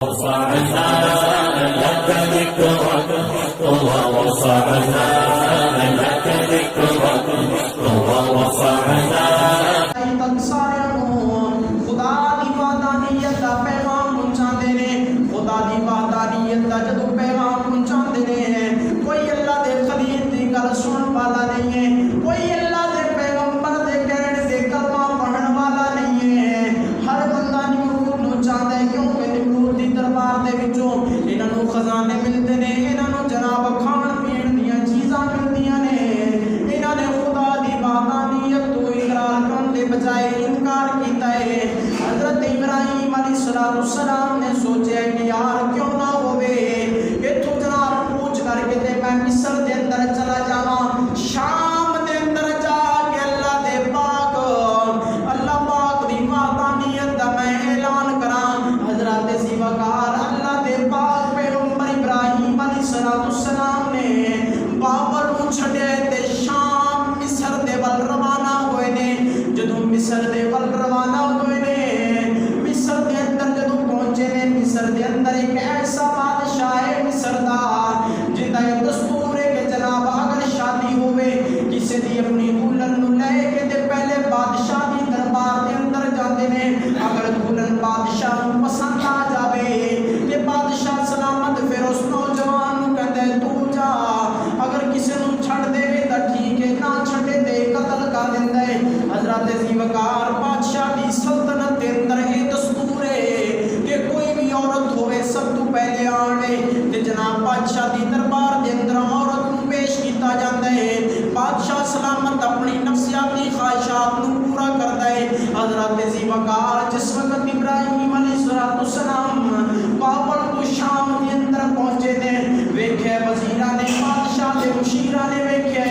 رفعنا لك ذكرك ورفعنا لك ذكرك ورفعنا خدا دی وحدانیت دا پیغام پہنچاندے نے خدا دی وحدانیت دا جدوں پیغام پہنچاندے نے کوئی اللہ دے خلیل دی گل سنن والا نہیں ہے کوئی اللہ دے پیغمبر دے کہنے دے کلمہ پڑھن والا نہیں ہے ہر بندہ نمرود نو چاہندا ہے کیونکہ نمرود دی دربار دے وچوں انہاں نو خزانے ملدے نے انہاں نو جناب کھان پین دیاں چیزاں ملدیاں نے انہاں نے خدا دی وحدانیت تو اقرار کرن دے بجائے انکار کیتا ہے حضرت ابراہیم علیہ السلام نے سوچا کہ یار کیوں نہ ہوئے ایتھوں جناب پوچھ کر کے تے میں مصر دے اندر چلا جاواں شام دے اندر جا کے اللہ پاک دی وحدانیت دا میں اعلان کراں حضرت زیوکار اللہ دے پاک پیغمبر ابراہیم علیہ السلام نے بابل نوں چھڈے تے شام مصر دے ول روانہ ہوئے نے جدوں مصر دے ول روانہ ہوئے نے مصر دے اندر جدوں پہنچے نے مصر دے اندر ایک ایسا بادشاہ ہے مصر دا جندا یہ دستور ہے کہ جناب اگر شادی ہوئے کسی دی اپنی دلہن نوں لے کے تے پہلے بادشاہ دی دربار دے اندر جاندے نے اگر دلہن بادشاہ نوں پسند آ جاوے تے بادشاہ سلامت پھر اس نوجوان نوں کہندا ہے تو جا اگر کسی نوں چھڈ دے تے ٹھیک ہے نہ چھڈے تے قتل کر دیندا ہے حضرت زیوکار بادشاہ دی سلطنت دے اندر یہ دستور ہے کہ کوئی بھی عورت ہوئے سب تو پہلے آنے تے جناب بادشاہ دی دربار دے اندر عورت نوں پیش کیتا جاندا ہے بادشاہ سلامت اپنی نفسیاتی خواہشات نوں پورا کردا ہے حضرت زیوکار جس وقت ابراہیم علیہ السلام بابل تو شام دے اندر پہنچے نے ویکھے وزیراں نے بادشاہ دے مشیراں نے ویکھے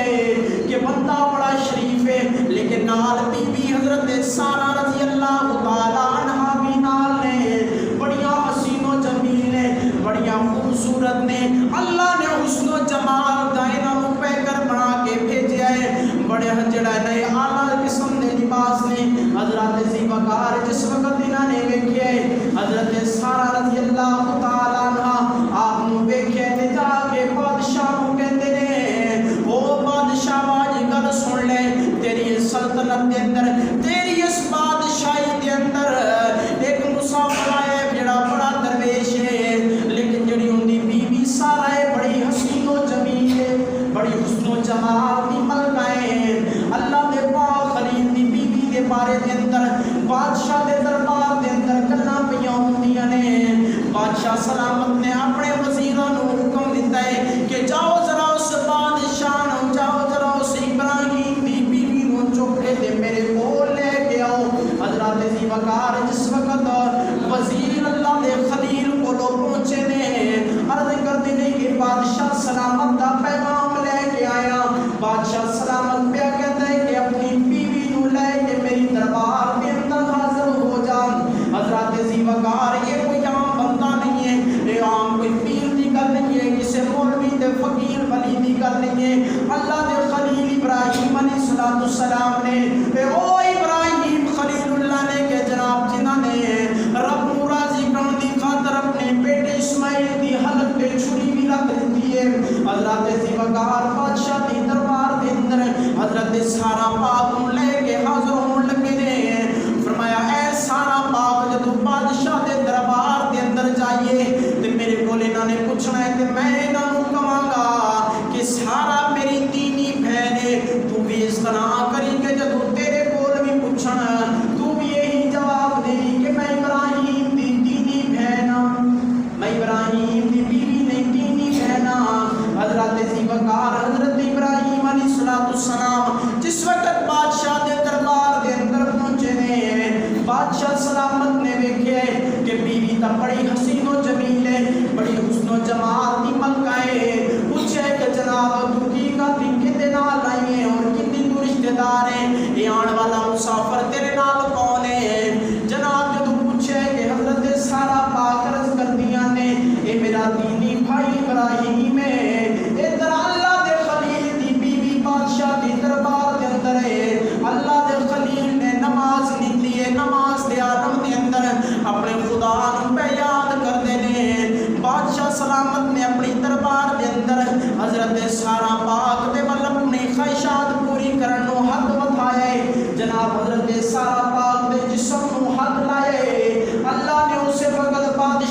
کہ بندہ بڑا شریف ہے لیکن نال بی بی حضرت سارہ رضی اللہ تعالی عنہا بھی نال نے بڑیاں حسین و جمیل نے بڑیاں خوبصورت نے اللہ نے حسن و جمال دا انہاں نوں پیکر بنا کے بھیجیا ہے بڑے جڑا نئے اعلی قسم دے لباس نے حضرت زیوکار جس وقت انہاں نے ویکھے حضرت سارہ رضی اللہ تعالی عنہا آپ نوں ویکھے تے جا کے بادشاہ نوں کہندے نے او بادشاہ واجی گل سن لے تیری سلطنت دے اندر تیری اس بادشاہی دے اندر ایک مسافر ہے جڑا بڑا درویش ہے لیکن جڑی اندی بیوی سارا ہے بڑی حسین و جمیل ہے بڑی حسن و جمال دی ملکہ ہے اللہ دے پاک خلیل دی بیوی دے بارے دے اندر بادشاہ دے دربار دے اندر گلاں پیاں ہوندیاں نے بادشاہ سلامت نے اپنے وزیراں نوں حکم دیتا ہے کہ جاؤ ذرا اس بادشاہ نوں جاؤ ذرا اس ابراہیم دی بیوی نوں چک کے تے میرے کول لے کے آؤ حضرت زیوکار جس وقت وزیر اللہ دے خلیل کولوں پہنچے نے عرض کردے نے کہ بادشاہ سلامت دا پیغام لے کے آیا بادشاہ سلامت پہ کہتا ہے کہ اپنی بیوی نوں لے کے میری دربار دے اندر حاضر ہو جا حضرت زیوکار یہ کوئی عام بندہ نہیں ہے یہ عام کوئی پیر دی گل نہیں ہے کسی مولوی تے فقیر ولی دی گل نہیں ہے اللہ دے خلیل ابراہیم علیہ السلام نے اے او ابراہیم خلیل اللہ نے کہ جناب جنہاں نے رب نوں راضی کرن دی خاطر اپنے بیٹے اسماعیل دی حلق تے چھری بھی رکھ دتی ہے حضرت زیوکار بادشاہ دی دربار دے اندر حضرت سارہ پاک نوں لے کے حاضر ہون لگے نے فرمایا اے سارہ پاک جدوں بادشاہ دے دربار دے اندر جائیے تے میرے کول انہاں نے پوچھنا ہے تے میں انہاں نوں کہاں گا کہ سارہ میری دینی بہن ہے تو بھی اس طرح کری کہ جدوں تیرے کول بھی پوچھنا تو بھی یہی جواب دے کہ میں ابراہیم دی دینی بہن میں ابراہیم دی بیوی نہیں دینی بہن حضرت زیوکار حضرت ابراہیم علیہ السلام جس وقت بادشاہ دے دربار دے اندر پہنچے نے بادشاہ سلامت نے ویکھے کہ بیوی تا بڑی حسین و جمیل ہے بڑی حسن و جمال دی ملکہ ہے پوچھے کہ جناب تو کی کا کتے نال آئی ہیں اور کتنی تو رشتہ دار ہیں یہ آن والا مسافر تیرے نال کون ہے جناب جدو پوچھے کہ حضرت سارہ پاک عرض کر دیا نے اے میرا دینی بھائی ابراہیم ہے ادھر اللہ دے خلیل دی بیوی بادشاہ دی دربار دے اندر ہے اللہ دے خلیل نے نماز نیتی ہے نماز دے عالم دے اندر اپنے خدا نوں پہ یاد کر دے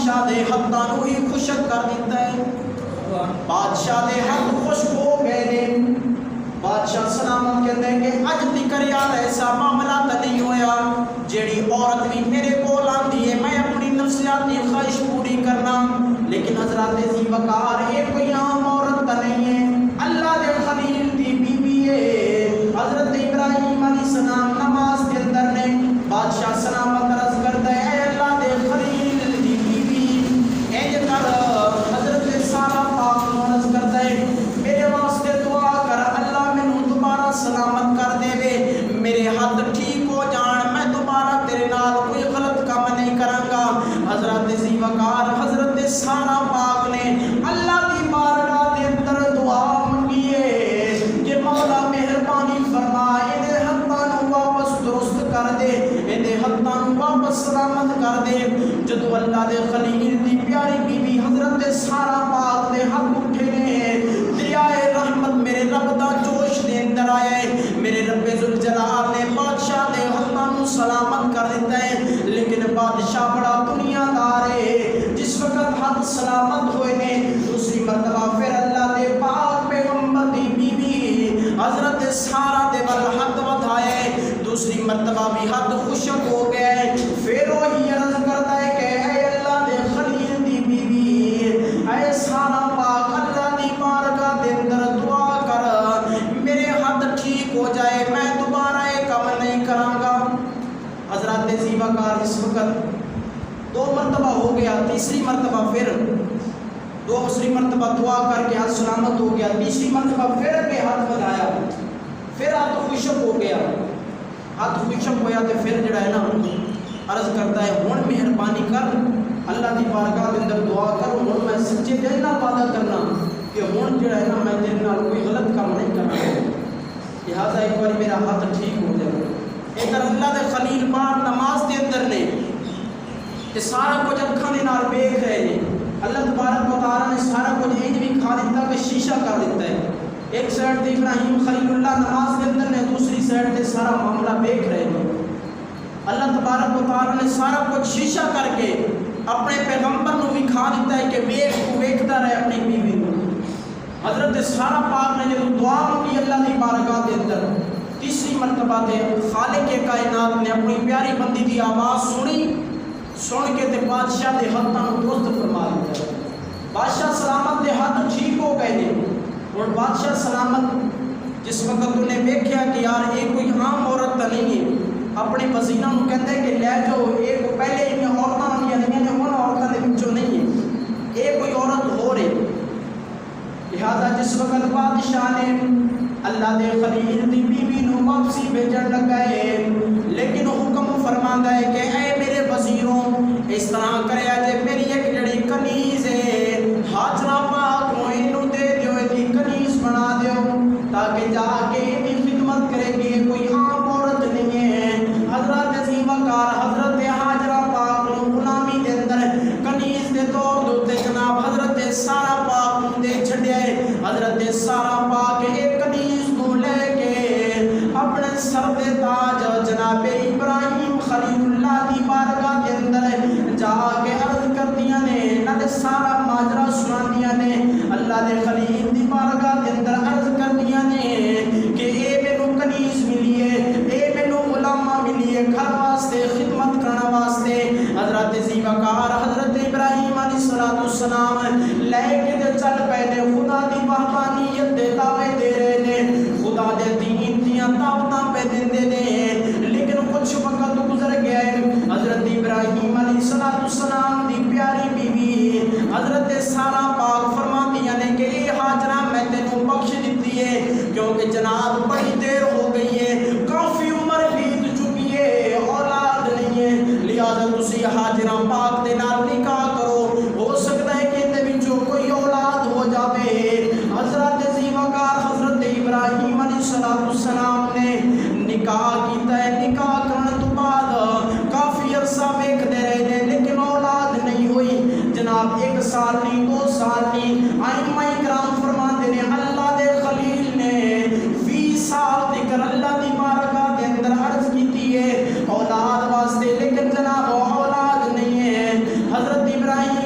بادشاہ دے ہتھاں نوں ہی خشک کر دیتا ہے، بادشاہ دے ہاتھ خشک ہو گئے نے۔ بادشاہ سلامت کہتے ہیں کہ اج تکر یار ایسا معاملہ تو نہیں ہویا جیڑی عورت بھی میرے کول آندی ہے میں اپنی نفسیاتی خواہش پوری کرنا، لیکن حضرات ذی وقار یہ کوئی عام عورت تو نہیں ہے، اللہ دے خلیل دی بیوی ہے۔ حضرت ابراہیم علیہ السلام نماز کے اندر نے بادشاہ سلامت عرض کرتا ہے اے اللہ دے خلیل دی بیوی اے کر، حضرت سارا پاک عرض کرتا ہے میرے واسطے دعا کر اللہ مینوں دوبارہ سلامت کر دے وے، میرے ہاتھ ٹھیک ہو جان، میں دوبارہ تیرے نال کوئی غلط کام نہیں کراں گا۔ حضرت ذی وقار حضرت سارا پاک نے اللہ دی بارگاہ دے اندر دعا منگی ہے کہ مولا مہربانی فرما اے ہتھاں نوں واپس درست کر دے، اے ہتھاں نوں واپس سلامت کر دے۔ جدو اللہ دے خلیل دی پیاری بی بی حضرت سارا پاک دے ہاتھ اٹھے نے، دریائے رحمت میرے رب دا جوش دے اندر آیا ہے، میرے رب ذوالجلال نے بادشاہ دے ہتھاں نوں سلامت کر دیتا ہے، لیکن بادشاہ بڑا دنیا دار ہے، جس وقت ہاتھ سلامت ہوئے نے دوسری مرتبہ پھر اللہ دے پاک پیغمبر دی بیوی حضرت سارا دے ول ہاتھ ودھایا ہے، دوسری مرتبہ بھی ہاتھ خشک ہو گیا ہے، پھر وہی عرض کرتا ہے کہ اے اللہ دے خلیل دی بیوی اے سارا پاک اللہ دی بارگاہ دے اندر دعا کر میرے ہاتھ ٹھیک ہو جائے، میں دوبارہ یہ کام نہیں کراں گا۔ حضرات ذی وقار اس وقت 2 مرتبہ ہو گیا، تیسری مرتبہ پھر دوسری مرتبہ دعا کر کے ہاتھ سلامت ہو گیا، تیسری مرتبہ پھر کے ہاتھ بڑھایا، پھر ہاتھ خشک ہو گیا، ہاتھ خشک ہویا تو پھر جڑا ہے نا عرض کرتا ہے ہن مہربانی کر اللہ دی بارگاہ دے اندر دعا کر، ہن میں سچے دل نال وعدہ کرنا کہ ہن جڑا ہے نا میں تیرے نال کوئی غلط کام نہیں کرنا، لہٰذا ایک بار میرا ہاتھ ٹھیک ہو جائے۔ ادھر اللہ دے خلیل پاک نماز دے اندر نے تے سارا کچھ اکھاں دے نال دیکھ رہے نے، اللہ تبارک و تعالیٰ نے سارا کچھ انج بھی کھا دیتا کہ شیشہ کر دیتا ہے، ایک سائڈ تے ابراہیم خلیل اللہ نماز کے اندر نے، دوسری سائڈ تے سارا معاملہ دیکھ رہے ہیں۔ اللہ تبارک و تعالیٰ نے سارا کچھ شیشہ کر کے اپنے پیغمبر نو بھی کھا دیتا ہے کہ ویکھتا رہے اپنی بیوی کو۔ حضرت سارا پاک نے جب دعا مانگی اللہ دی بارگاہ دے اندر تیسری مرتبہ تے خالق کائنات نے اپنی پیاری بندی دی آواز سنی، سن کے تے بادشاہ دے ہاتھاں نوں درست فرما دیا، بادشاہ سلامت دے ہاتھ ٹھیک ہو گئے نے۔ اور بادشاہ سلامت جس وقت انہیں ویکھیا کہ یار یہ کوئی عام عورت تو نہیں ہے، اپنے وزیراں نوں کہندا ہے کہ لے جاؤ یہ پہلے انہاں عورتاں ہوندیاں نے انہاں عورتاں دے وچوں نہیں ہے، یہ کوئی عورت ہو رہی۔ لہذا جس وقت بادشاہ نے اللہ دے خلیل دی بیوی نوں واپسی بھیجن لگا ہے، لیکن حکم فرماندا ہے کہ اے میرے وزیروں اس طرح کریا جے میری ایک جڑی کنیز ہے حاجرہ پاک نوں اینوں دے دیو، دی کنیز بنا دیو تاکہ جا کے دی خدمت کرے گی، کوئی عام عورت نہیں ہے۔ حضرت ذی وقار حضرت حاجرہ پاک نوں غلامی دے اندر کنیز دے طور تے جناب حضرت سارا پاک نوں دے چھڈیا ہے۔ حضرت سارا پاک ایک کنیز کو لے کے اپنے سر دے تاج جناب ابراہیم خلیل اللہ دی بارگاہ دے اندر جا کے عرض کردیاں نے، نال سارا ماجرا سناندیاں نے، اللہ دے خلیل دی بارگاہ دے اندر عرض کردیاں نے کہ اے مینوں کنیز ملی ہے، اے مینوں غلامہ ملی ہے گھر واسطے خدمت کرنا واسطے۔ حضرت ذی وقار حضرت ابراہیم علیہ السلام لے کے تے چل پے نے، خدا دی وحدانیت دے دعوے دے رہے نے، خدا دے دین دیاں دعوتاں پہ دیندے نے، لیکن کچھ وقت گزر گیا ہے۔ حضرت ابراہیم علیہ السلام دی پیاری بیوی حضرت سارا پاک فرماندیاں نے کہ اے حاجرہ میں تینوں بخش دیتی ہے کیونکہ جناب بڑی دیر ہو گئی ہے، کافی عمر بیت چکی ہے، اولاد نہیں ہے، لہذا تسی حاجرہ پاک دے نال نکاح کرو، ہو سکتا ہے کہ اندے وچوں کوئی اولاد ہو جاوے۔ حضرت ذی وقار حضرت ابراہیم علیہ السلام نے نکاح کیتا ہے، نکاح کرنے تو بعد کافی عرصہ ویکھدے رہے نے لیکن اولاد نہیں ہوئی، جناب 1 سال نہیں 2 سال نہیں، ائمہ کرام فرماتے نے اللہ دے خلیل نے 20 سال تک اللہ دی بارگاہ دے اندر عرض کیتی ہے اولاد واسطے، لیکن جناب اولاد نہیں ہے۔ حضرت ابراہیم